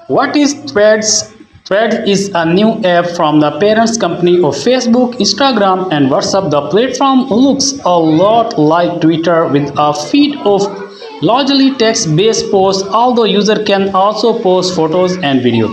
What is Threads? Threads is a new app from the parents company of Facebook, Instagram, and WhatsApp. The platform looks a lot like Twitter with a feed of largely text-based posts, although user can also post photos and video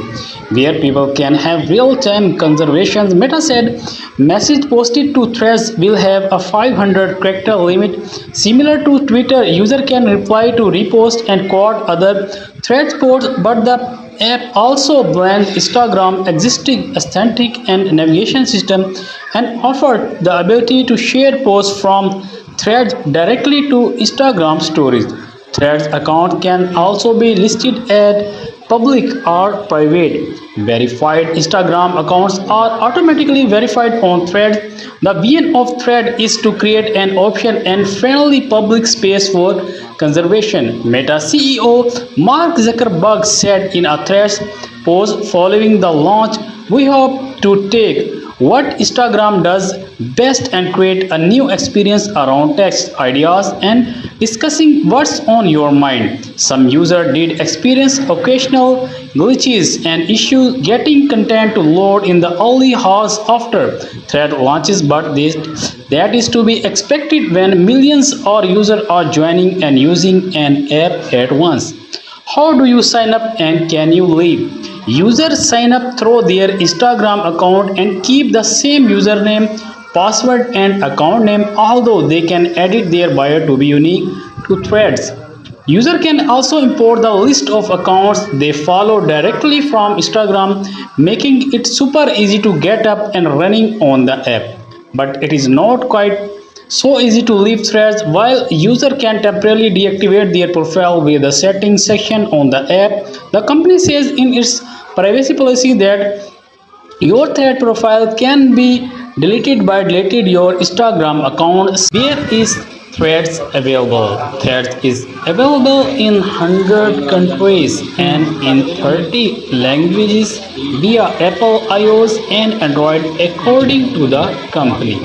where people can have real-time conversations. Meta said message posted to Threads will have a 500 character limit similar to Twitter. User can reply to repost and quote other Threads posts, but the app also blends Instagram existing aesthetic and navigation system and offered the ability to share posts from Threads directly to Instagram stories. Threads account can also be listed as public or private. Verified Instagram accounts are automatically verified on Threads. The vision of Thread is to create an open and friendly public space for conservation. Meta CEO Mark Zuckerberg said in a Threads post following the launch, "We hope to take what Instagram does best and create a new experience around text, ideas, and discussing what's on your mind." Some users did experience occasional glitches and issues getting content to load in the early hours after thread launches, but that is to be expected when millions of users are joining and using an app at once. How do you sign up and can you leave? Users sign up through their Instagram account and keep the same username, password, and account name, although they can edit their bio to be unique to Threads. User can also import the list of accounts they follow directly from Instagram, making it super easy to get up and running on the app. But it is not quite so easy to leave Threads. While user can temporarily deactivate their profile with the settings section on the app, the company says in its privacy policy that your thread profile can be deleted by deleted your Instagram account. Where is Threads available? Threads is available in 100 countries and in 30 languages via Apple iOS and Android according to the company.